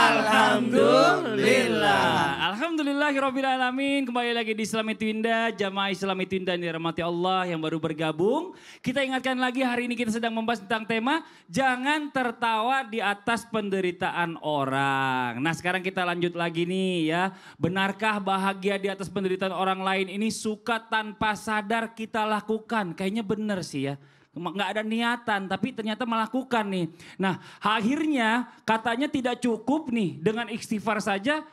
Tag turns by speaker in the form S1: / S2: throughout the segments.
S1: Alhamdulillah. Alhamdulillahirrabbilalamin. Kembali lagi di Islami Twinda, jamaah Islami Twinda yang dirahmati Allah yang baru bergabung. Kita ingatkan lagi hari ini kita sedang membahas tentang tema jangan tertawa di atas penderitaan orang. Nah sekarang kita lanjut lagi nih ya. Benarkah bahagia di atas penderitaan orang lain ini suka tanpa sadar kita lakukan? Kayaknya benar sih ya. Nggak ada niatan tapi ternyata melakukan nih. Nah akhirnya katanya tidak cukup nih dengan istighfar saja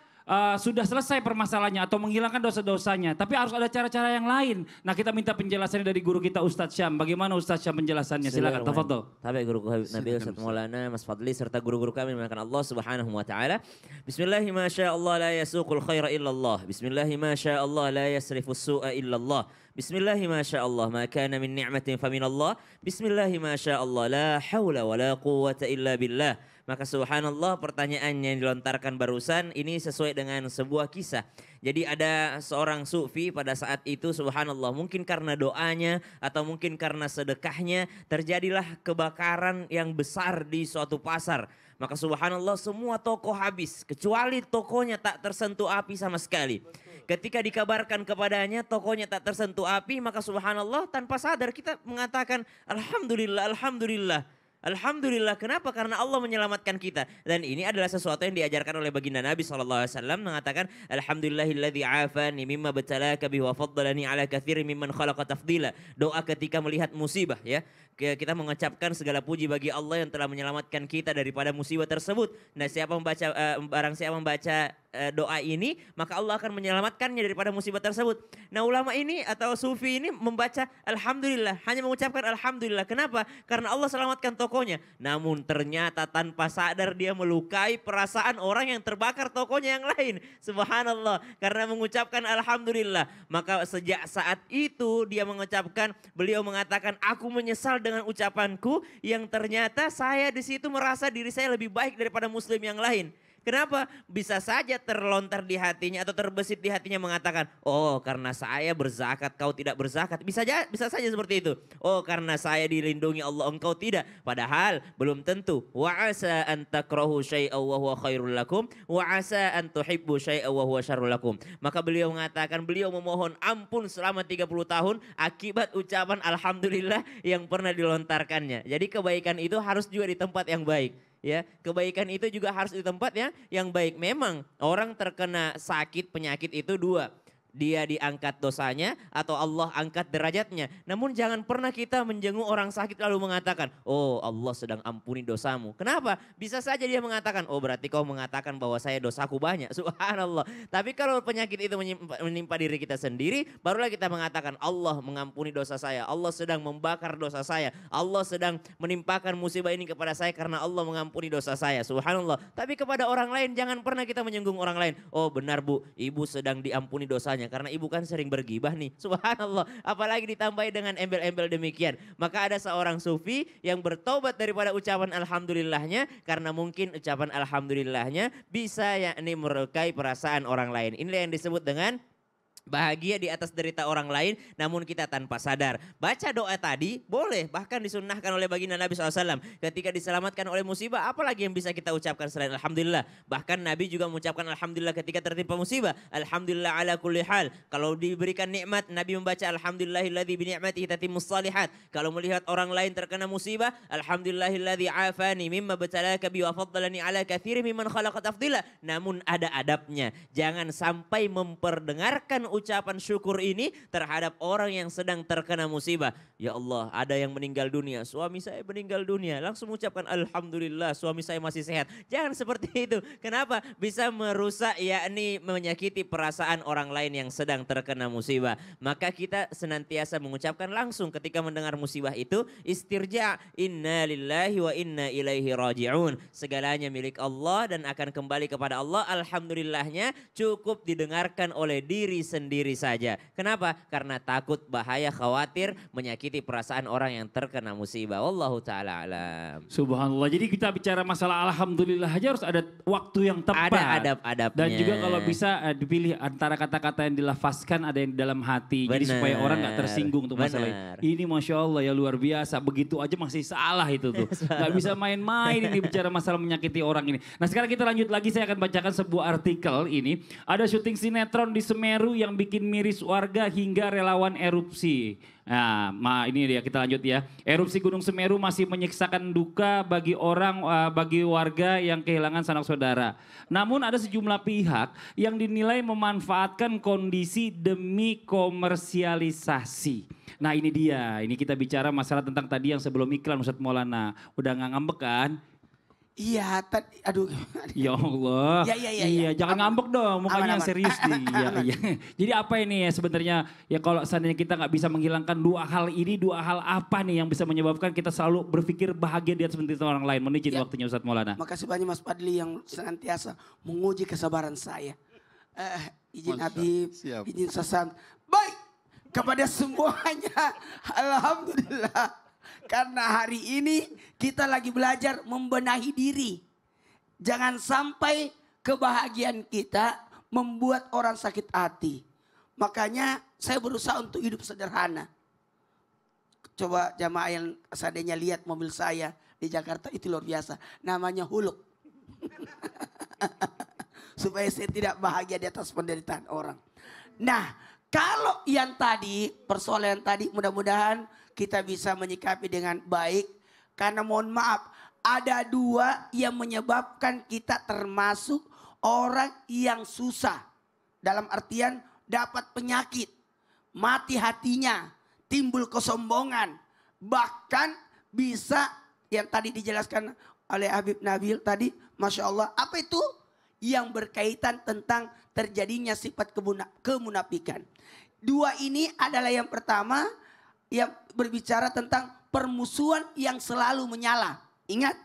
S1: sudah selesai permasalahannya atau menghilangkan dosa-dosanya. Tapi harus ada cara-cara yang lain. Nah kita minta penjelasannya dari guru kita Ustadz Syam. Bagaimana Ustadz Syam penjelasannya? Silakan tafadhol.
S2: Tabi guru Nabi Ustadz Maulana Mas Fadli serta guru-guru kami mengatakan Allah Subhanahu wa taala. Bismillahi ma sya Allah la yasuqul khaira illallah. Bismillahi ma sya Allah la yasrifus su'a illallah. Bismillahi ma sya Allah ma kana min ni'matin faminallah. Bismillahi ma sya Allah la hawla wa la quwwata illa billah. Maka subhanallah pertanyaan yang dilontarkan barusan ini sesuai dengan sebuah kisah. Jadi ada seorang sufi pada saat itu subhanallah mungkin karena doanya atau mungkin karena sedekahnya terjadilah kebakaran yang besar di suatu pasar. Maka subhanallah semua toko habis kecuali tokonya tak tersentuh api sama sekali. Ketika dikabarkan kepadanya tokonya tak tersentuh api maka subhanallah tanpa sadar kita mengatakan alhamdulillah, alhamdulillah. Alhamdulillah, kenapa? Karena Allah menyelamatkan kita. Dan ini adalah sesuatu yang diajarkan oleh baginda Nabi SAW mengatakan alhamdulillahilladzi afani mimma batalaka bihi wa faddalani ala katsirin mimman khalaqa tafdila. Doa ketika melihat musibah ya. Kita mengucapkan segala puji bagi Allah yang telah menyelamatkan kita daripada musibah tersebut. Nah, barang siapa membaca doa ini, maka Allah akan menyelamatkannya daripada musibah tersebut. Nah, ulama ini atau sufi ini membaca alhamdulillah, hanya mengucapkan alhamdulillah. Kenapa? Karena Allah selamatkan tokonya. Namun ternyata tanpa sadar dia melukai perasaan orang yang terbakar tokonya yang lain. Subhanallah, karena mengucapkan alhamdulillah. Maka sejak saat itu dia mengucapkan, beliau mengatakan aku menyesal dengan ucapanku yang ternyata saya di situ merasa diri saya lebih baik daripada muslim yang lain. Kenapa? Bisa saja terlontar di hatinya atau terbesit di hatinya mengatakan, oh karena saya berzakat kau tidak berzakat. Bisa saja seperti itu. Oh karena saya dilindungi Allah engkau tidak. Padahal belum tentu. Wa asa an takrahu syai'an wa huwa khairul lakum wa asa an tuhibbu syai'an wa huwa syarrul lakum. Maka beliau mengatakan beliau memohon ampun selama 30 tahun akibat ucapan alhamdulillah yang pernah dilontarkannya. Jadi kebaikan itu harus juga di tempat yang baik. Ya, kebaikan itu juga harus di tempat yang baik. Memang orang terkena sakit penyakit itu dua. Dia diangkat dosanya atau Allah angkat derajatnya. Namun jangan pernah kita menjenguk orang sakit lalu mengatakan, oh Allah sedang ampuni dosamu. Kenapa? Bisa saja dia mengatakan, oh berarti kau mengatakan bahwa saya dosaku banyak. Subhanallah. Tapi kalau penyakit itu menimpa diri kita sendiri, barulah kita mengatakan Allah mengampuni dosa saya. Allah sedang membakar dosa saya. Allah sedang menimpakan musibah ini kepada saya karena Allah mengampuni dosa saya. Subhanallah. Tapi kepada orang lain jangan pernah kita menyinggung orang lain. Oh benar bu, ibu sedang diampuni dosanya. Karena ibu kan sering bergibah nih. Subhanallah. Apalagi ditambahi dengan embel-embel demikian. Maka ada seorang sufi yang bertobat daripada ucapan alhamdulillahnya. Karena mungkin ucapan alhamdulillahnya bisa yakni melukai perasaan orang lain. Inilah yang disebut dengan bahagia di atas derita orang lain namun kita tanpa sadar. Baca doa tadi boleh bahkan disunnahkan oleh baginda Nabi SAW. Ketika diselamatkan oleh musibah apalagi yang bisa kita ucapkan selain alhamdulillah. Bahkan Nabi juga mengucapkan alhamdulillah ketika tertimpa musibah. Alhamdulillah ala kulli hal. Kalau diberikan nikmat Nabi membaca alhamdulillahilladzi bi ni'matihi tatimmus shalihat. Kalau melihat orang lain terkena musibah alhamdulillahilladzi afani mimma batalaka bi wa faddalani ala katsirin mimman khalaqa tafdila. Namun ada adabnya. Jangan sampai memperdengarkan ucapan syukur ini terhadap orang yang sedang terkena musibah. Ya Allah, ada yang meninggal dunia, suami saya meninggal dunia, langsung mengucapkan alhamdulillah suami saya masih sehat. Jangan seperti itu. Kenapa? Bisa merusak yakni menyakiti perasaan orang lain yang sedang terkena musibah. Maka kita senantiasa mengucapkan langsung ketika mendengar musibah itu istirja, inna lillahi wa inna ilaihi raji'un. Segalanya milik Allah dan akan kembali kepada Allah. Alhamdulillahnya cukup didengarkan oleh diri sendiri sendiri saja. Kenapa? Karena takut, bahaya, khawatir, menyakiti perasaan orang yang terkena musibah. Wallahu ta'ala alam.
S1: Subhanallah. Jadi kita bicara masalah alhamdulillah aja harus ada waktu yang tepat.
S2: Ada adab-adabnya.
S1: Dan juga kalau bisa dipilih antara kata-kata yang dilafazkan ada yang di dalam hati. Jadi supaya orang gak tersinggung untuk masalah ini. Masya Allah ya luar biasa. Begitu aja masih salah itu tuh. Gak bisa main-main ini bicara masalah menyakiti orang ini. Nah sekarang kita lanjut lagi, saya akan bacakan sebuah artikel ini. Ada syuting sinetron di Semeru yang bikin miris warga hingga relawan erupsi. Nah, ini dia, kita lanjut ya. Erupsi Gunung Semeru masih menyiksakan duka bagi bagi warga yang kehilangan sanak saudara. Namun ada sejumlah pihak yang dinilai memanfaatkan kondisi demi komersialisasi. Nah ini dia, ini kita bicara masalah tentang tadi yang sebelum iklan Ustadz Maulana. Udah gak ngambek kan?
S3: Iya, aduh.
S1: Ya Allah.
S3: Iya.
S1: Jangan ngambek dong, mukanya
S3: Aman.
S1: serius nih. Iya. Jadi apa ini ya sebenarnya ya kalau seandainya kita nggak bisa menghilangkan dua hal ini, dua hal apa nih yang bisa menyebabkan kita selalu berpikir bahagia di atas penderitaan orang lain? Mohon izin waktunya Ustadz Maulana.
S3: Makasih banyak Mas Fadli yang senantiasa menguji kesabaran saya. Izin Habib, izin Sasan. Baik, kepada semuanya, alhamdulillah. Karena hari ini kita lagi belajar membenahi diri. Jangan sampai kebahagiaan kita membuat orang sakit hati. Makanya saya berusaha untuk hidup sederhana. Coba jamaah yang seandainya lihat mobil saya di Jakarta itu luar biasa. Namanya Huluk. Supaya saya tidak bahagia di atas penderitaan orang. Nah, kalau yang tadi, persoalan yang tadi mudah-mudahan kita bisa menyikapi dengan baik. Karena mohon maaf, ada dua yang menyebabkan kita termasuk orang yang susah. Dalam artian dapat penyakit, mati hatinya, timbul kesombongan. Bahkan bisa yang tadi dijelaskan oleh Habib Nabil tadi, Masya Allah. Apa itu? Yang berkaitan tentang terjadinya sifat kemunafikan. Dua ini adalah yang pertama, yang berbicara tentang permusuhan yang selalu menyala. Ingat,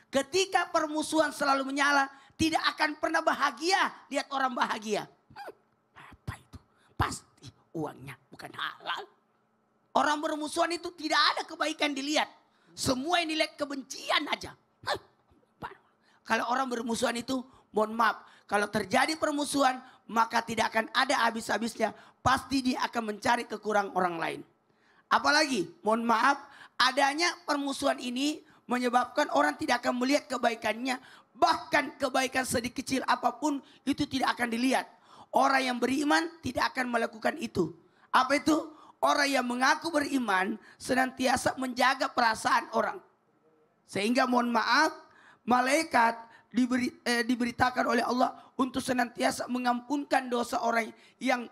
S3: ketika permusuhan selalu menyala, tidak akan pernah bahagia lihat orang bahagia. Apa itu? Pasti uangnya bukan halal. Orang bermusuhan itu tidak ada kebaikan dilihat. Semua yang dilihat kebencian aja. Kalau orang bermusuhan itu, mohon maaf, kalau terjadi permusuhan, maka tidak akan ada habis-habisnya. Pasti dia akan mencari kekurangan orang lain. Apalagi, mohon maaf, adanya permusuhan ini menyebabkan orang tidak akan melihat kebaikannya. Bahkan kebaikan sedikit kecil apapun itu tidak akan dilihat. Orang yang beriman tidak akan melakukan itu. Apa itu? Orang yang mengaku beriman senantiasa menjaga perasaan orang. Sehingga mohon maaf, malaikat diberitakan oleh Allah untuk senantiasa mengampunkan dosa orang yang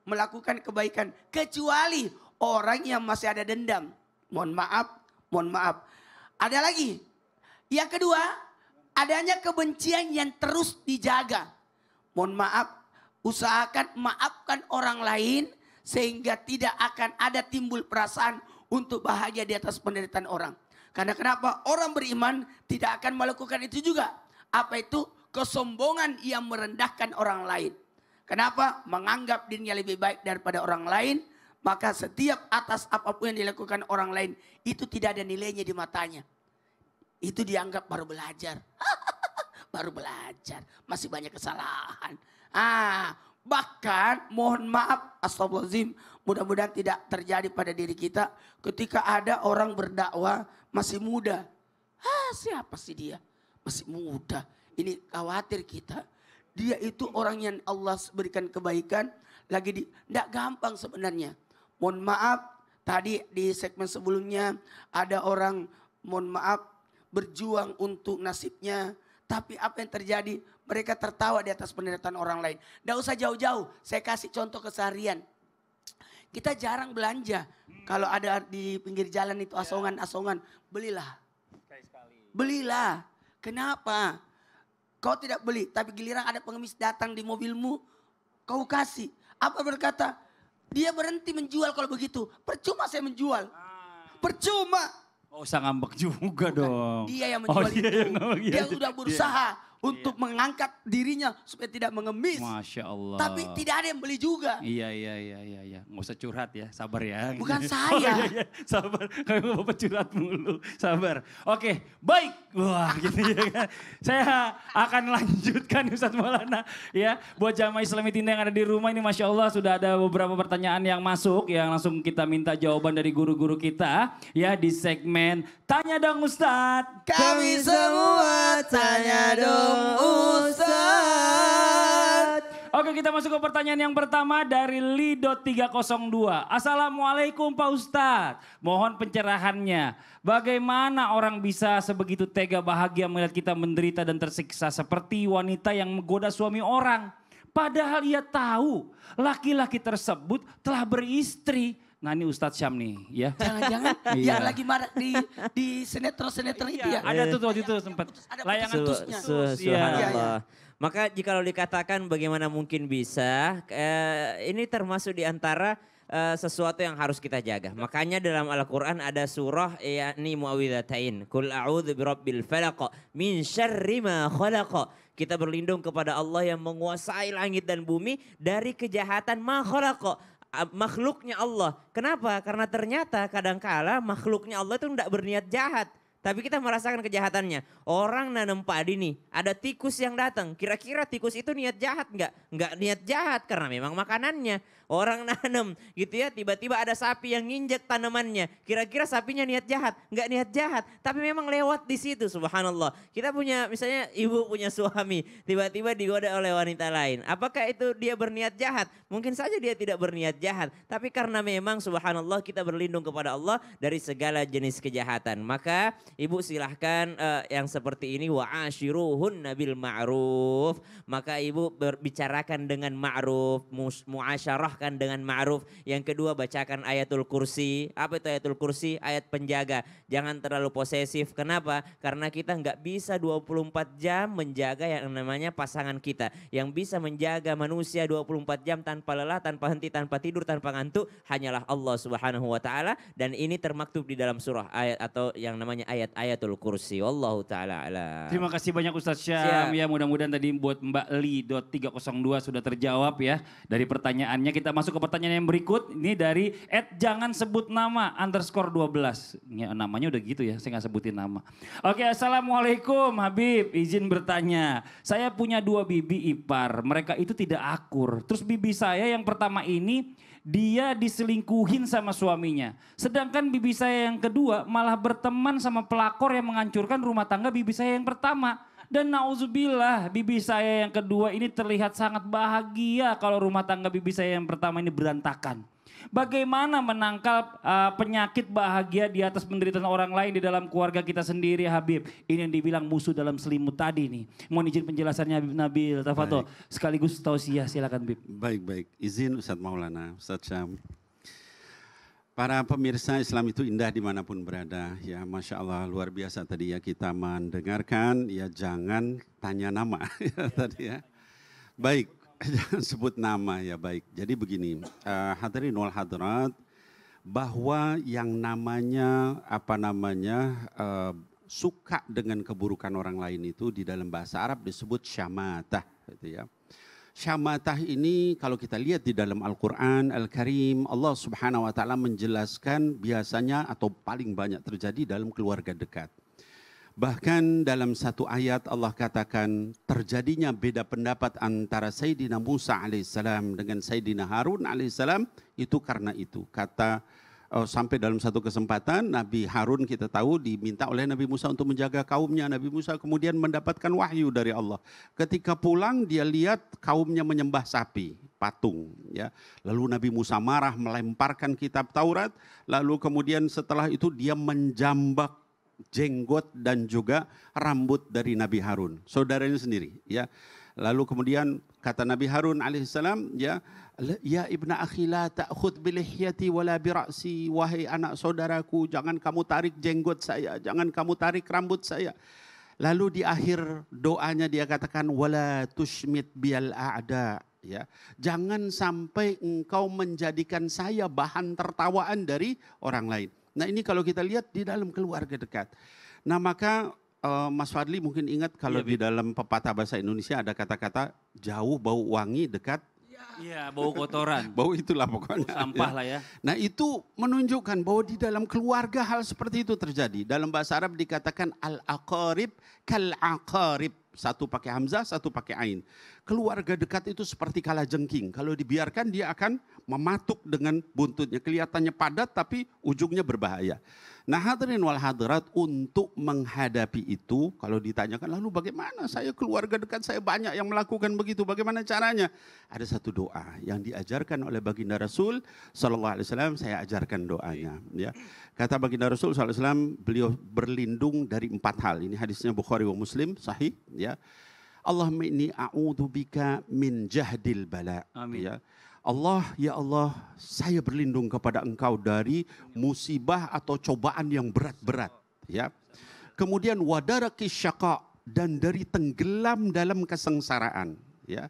S3: melakukan kebaikan. Kecuali orang yang masih ada dendam. Mohon maaf. Ada lagi. Yang kedua, adanya kebencian yang terus dijaga. Mohon maaf, usahakan maafkan orang lain sehingga tidak akan ada timbul perasaan untuk bahagia di atas penderitaan orang. Karena kenapa? Orang beriman tidak akan melakukan itu juga. Apa itu? Kesombongan yang merendahkan orang lain. Kenapa? Menganggap dirinya lebih baik daripada orang lain. Maka setiap atas apapun yang dilakukan orang lain itu tidak ada nilainya di matanya. Itu dianggap baru belajar. Baru belajar. Masih banyak kesalahan. Bahkan mohon maaf, astagfirullahaladzim, mudah-mudahan tidak terjadi pada diri kita. Ketika ada orang berdakwah masih muda. Siapa sih dia? Masih muda. Ini khawatir kita. Dia itu orang yang Allah berikan kebaikan. Tidak gampang sebenarnya. Mohon maaf, tadi di segmen sebelumnya ada orang, mohon maaf, berjuang untuk nasibnya. Tapi apa yang terjadi? Mereka tertawa di atas penderitaan orang lain. Tidak usah jauh-jauh, saya kasih contoh keseharian. Kita jarang belanja. Kalau ada di pinggir jalan itu asongan-asongan, belilah. Belilah. Kenapa? Kau tidak beli, tapi giliran ada pengemis datang di mobilmu, kau kasih. Apa berkata? Dia berhenti menjual kalau begitu. Percuma saya menjual. Percuma.
S1: Oh, usah ngambek juga dong.
S3: Dia yang menjual itu. Dia sudah berusaha untuk mengangkat dirinya supaya tidak mengemis.
S1: Masya Allah.
S3: Tapi tidak ada yang beli juga.
S1: Iya. Nggak usah curhat ya, sabar ya.
S3: Bukan
S1: Oh,
S3: saya.
S1: iya. Sabar, kayak bapak curhat mulu. Sabar. Oke, baik. Wah gitu ya kan. Saya akan lanjutkan Ustadz Maulana. Ya, buat jamaah Islami Tinda yang ada di rumah ini Masya Allah sudah ada beberapa pertanyaan yang masuk. Yang langsung kita minta jawaban dari guru-guru kita. Ya, di segmen Tanya Dong Ustadz.
S3: Kami semua tanya dong Ustaz.
S1: Oke, kita masuk ke pertanyaan yang pertama dari Lido302. Assalamualaikum Pak Ustadz. Mohon pencerahannya. Bagaimana orang bisa sebegitu tega bahagia melihat kita menderita dan tersiksa seperti wanita yang menggoda suami orang. Padahal ia tahu laki-laki tersebut telah beristri. Nah ini Ustadz Syam nih ya.
S3: Jangan-jangan
S1: Iya.
S3: yang lagi marah di sinetron-sinetron itu ya.
S1: Ada tuh waktu itu sempat
S3: Ada
S1: layangan
S3: putus-putusnya.
S1: tus.
S2: Subhanallah. Maka jikalau dikatakan bagaimana mungkin bisa, ini termasuk di antara sesuatu yang harus kita jaga. Makanya dalam Al-Quran ada surah yakni Muawwidzatain. Qul a'udzu birabbil falaq min syarri ma khalaq. Kita berlindung kepada Allah yang menguasai langit dan bumi dari kejahatan ma khalaq. Makhluknya Allah. Kenapa? Karena ternyata kadangkala makhluknya Allah itu tidak berniat jahat. Tapi kita merasakan kejahatannya. Orang nanam padi nih, ada tikus yang datang. Kira-kira tikus itu niat jahat nggak? Nggak niat jahat karena memang makanannya. Orang nanam gitu ya, tiba-tiba ada sapi yang nginjek tanamannya. Kira-kira sapinya niat jahat? Nggak niat jahat, tapi memang lewat di situ, subhanallah. Kita punya, misalnya ibu punya suami, tiba-tiba digoda oleh wanita lain. Apakah itu dia berniat jahat? Mungkin saja dia tidak berniat jahat. Tapi karena memang subhanallah kita berlindung kepada Allah dari segala jenis kejahatan. Maka ibu silahkan yang seperti ini wa'ashiruhunna bil ma'ruf. Maka ibu berbicarakan dengan ma'ruf, muasyarahkan dengan ma'ruf. Yang kedua bacakan ayatul kursi. Apa itu ayatul kursi? Ayat penjaga. Jangan terlalu posesif. Kenapa? Karena kita nggak bisa 24 jam menjaga yang namanya pasangan kita. Yang bisa menjaga manusia 24 jam tanpa lelah, tanpa henti, tanpa tidur, tanpa ngantuk hanyalah Allah Subhanahu wa taala, dan ini termaktub di dalam surah ayat atau yang namanya ayat ayatul kursi. Wallahu taala alam.
S1: Terima kasih banyak Ustadz Syam. Ya mudah-mudahan tadi buat Mbak Li.302 sudah terjawab ya. Dari pertanyaannya kita masuk ke pertanyaan yang berikut. Ini dari @jangan sebut nama _12. Ya, namanya udah gitu ya, saya nggak sebutin nama. Oke, Assalamualaikum Habib. Izin bertanya. Saya punya 2 bibi ipar. Mereka itu tidak akur. Terus bibi saya yang pertama ini dia diselingkuhin sama suaminya. Sedangkan bibi saya yang kedua malah berteman sama pelakor yang menghancurkan rumah tangga bibi saya yang pertama. Dan nauzubillah bibi saya yang kedua ini terlihat sangat bahagia kalau rumah tangga bibi saya yang pertama ini berantakan. Bagaimana menangkal penyakit bahagia di atas penderitaan orang lain di dalam keluarga kita sendiri Habib. Ini yang dibilang musuh dalam selimut tadi nih. Mohon izin penjelasannya Habib Nabil. Tafadhol. Sekaligus tausiah silakan Habib.
S4: Baik. Izin Ustadz Maulana, Ustadz Syam. Para pemirsa Islam itu indah dimanapun berada. Ya Masya Allah luar biasa tadi ya kita mendengarkan. Ya jangan tanya nama ya, tadi ya. Baik. Jangan sebut nama ya baik. Jadi begini, hadirin wal hadirat, bahwa yang namanya suka dengan keburukan orang lain itu di dalam bahasa Arab disebut syamatah, gitu ya. Syamatah ini kalau kita lihat di dalam Al-Quran Al-Karim, Allah Subhanahu Wa Taala menjelaskan biasanya atau paling banyak terjadi dalam keluarga dekat. Bahkan dalam satu ayat Allah katakan terjadinya beda pendapat antara Sayyidina Musa alaihissalam dengan Sayyidina Harun alaihissalam itu karena itu. Sampai dalam satu kesempatan Nabi Harun kita tahu diminta oleh Nabi Musa untuk menjaga kaumnya. Nabi Musa kemudian mendapatkan wahyu dari Allah. Ketika pulang dia lihat kaumnya menyembah sapi, patung. Ya. Lalu Nabi Musa marah melemparkan kitab Taurat. Lalu kemudian setelah itu dia menjambak jenggot dan juga rambut dari Nabi Harun, saudaranya sendiri ya. Lalu kemudian kata Nabi Harun alaihissalam ya ibna akhi la ta'khudh bi lihyati wala bi ra'si, wahai anak saudaraku jangan kamu tarik jenggot saya, jangan kamu tarik rambut saya. Lalu di akhir doanya dia katakan wala tushmit bil a'da, ya. Jangan sampai engkau menjadikan saya bahan tertawaan dari orang lain. Nah ini kalau kita lihat di dalam keluarga dekat. Nah maka Mas Fadli mungkin ingat kalau di dalam pepatah bahasa Indonesia ada kata-kata jauh bau wangi dekat
S1: Iya, bau kotoran.
S4: bau itulah pokoknya.
S1: Sampah lah ya.
S4: Nah itu menunjukkan bahwa di dalam keluarga hal seperti itu terjadi. Dalam bahasa Arab dikatakan al-aqarib kal-aqarib. Satu pakai hamzah, satu pakai ain. Keluarga dekat itu seperti kalajengking. Kalau dibiarkan dia akan mematuk dengan buntutnya. Kelihatannya padat tapi ujungnya berbahaya. Nah hadirin wal hadirat, untuk menghadapi itu, kalau ditanyakan lalu bagaimana saya keluarga dekat saya banyak yang melakukan begitu, bagaimana caranya? Ada satu doa yang diajarkan oleh baginda Rasul SAW, saya ajarkan doanya. Ya. Kata baginda Rasul SAW, beliau berlindung dari 4 hal. Ini hadisnya Bukhari wa Muslim, sahih. Ya. Allahumma inni a'udzubika min jahdil bala.
S1: Amin.
S4: Ya. Allah, ya Allah, saya berlindung kepada Engkau dari musibah atau cobaan yang berat-berat. Ya. Kemudian wadaraki syaqa, dan dari tenggelam dalam kesengsaraan. Ya.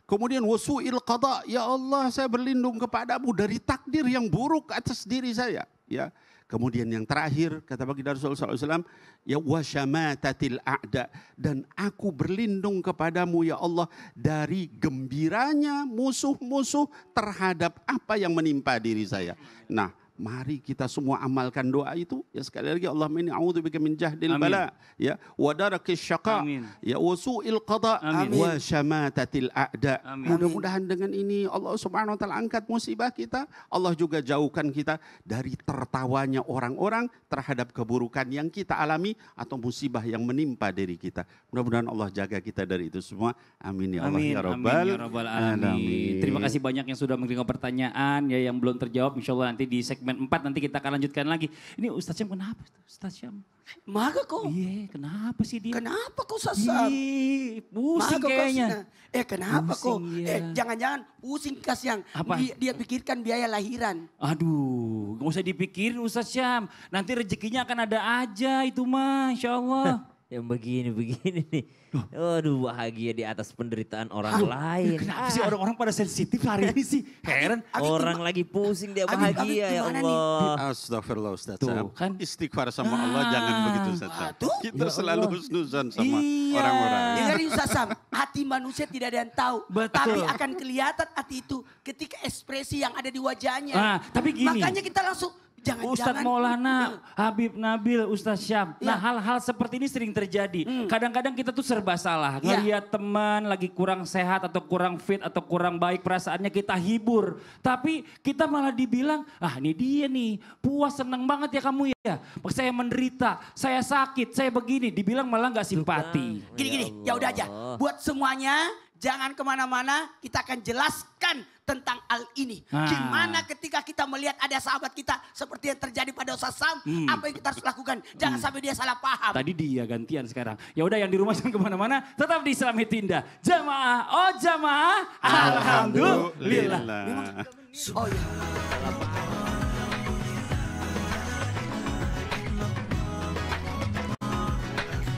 S4: Kemudian wasu'il qada, ya Allah saya berlindung kepadamu dari takdir yang buruk atas diri saya. Ya. Kemudian yang terakhir kata baginda Rasulullah SAW, ya wasyamatatil a'da, dan aku berlindung kepadamu ya Allah dari gembiranya musuh-musuh terhadap apa yang menimpa diri saya. Nah, mari kita semua amalkan doa itu. Ya sekali lagi, Allahumma inni a'udzubika min jahdil bala, ya wa darakis syaqa, ya wa su'il qada, wa syamatatil a'da. Mudah-mudahan dengan ini Allah Subhanahu wa taala angkat musibah kita, Allah juga jauhkan kita dari tertawanya orang-orang terhadap keburukan yang kita alami atau musibah yang menimpa diri kita. Mudah-mudahan Allah jaga kita dari itu semua. Amin ya Allah ya rabbal alamin.
S1: Terima kasih banyak yang sudah mengirimkan pertanyaan ya yang belum terjawab. Insyaallah nanti di segmen 4 nanti kita akan lanjutkan lagi. Ini Ustaz Syam kenapa? Ustaz Syam.
S3: Maka kok?
S1: Iya, kenapa sih dia?
S3: Kenapa kok sasam?
S1: Pusing kayaknya.
S3: Kenapa
S1: pusing,
S3: kok?
S1: Ya.
S3: Jangan-jangan pusing yang dia pikirkan biaya lahiran.
S1: Aduh, gak usah dipikirin Ustaz Syam. Nanti rezekinya akan ada aja itu mah, insya Allah.
S2: Yang begini-begini nih. Aduh, bahagia di atas penderitaan orang lain.
S1: Kenapa sih orang-orang pada sensitif hari ini sih? Heran.
S2: Orang lagi pusing dia bahagia ya Allah.
S4: Astagfirullah Ustaz.
S1: Tuh, kan?
S4: Istighfar sama Allah, jangan begitu Ustaz. Kita selalu husnuzon sama
S1: Iya.
S4: orang-orang.
S3: Dengarin Ustaz Sam, hati manusia tidak ada yang tahu.
S1: Betul.
S3: Tapi akan kelihatan hati itu ketika ekspresi yang ada di wajahnya.
S1: Nah, tapi gini.
S3: Makanya kita langsung
S1: Ustadz Maulana, Habib Nabil, Ustadz Syam. Nah hal-hal seperti ini sering terjadi. Kadang-kadang kita tuh serba salah. Ngeliat teman lagi kurang sehat atau kurang fit atau kurang baik perasaannya kita hibur. Tapi kita malah dibilang, ini dia nih puas seneng banget ya kamu ya. Saya menderita, saya sakit, saya begini. Dibilang malah gak simpati.
S3: Gini-gini, ya udah aja. Buat semuanya jangan kemana-mana, kita akan jelaskan tentang hal ini. Gimana ketika kita melihat ada sahabat kita seperti yang terjadi pada Ustaz Sam, apa yang kita harus lakukan? Jangan sampai dia salah paham.
S1: Tadi dia gantian sekarang. Ya udah yang di rumah jangan kemana-mana, tetap di Islami Tinda. Jamaah, oh jamaah, alhamdulillah.
S3: Oh iya.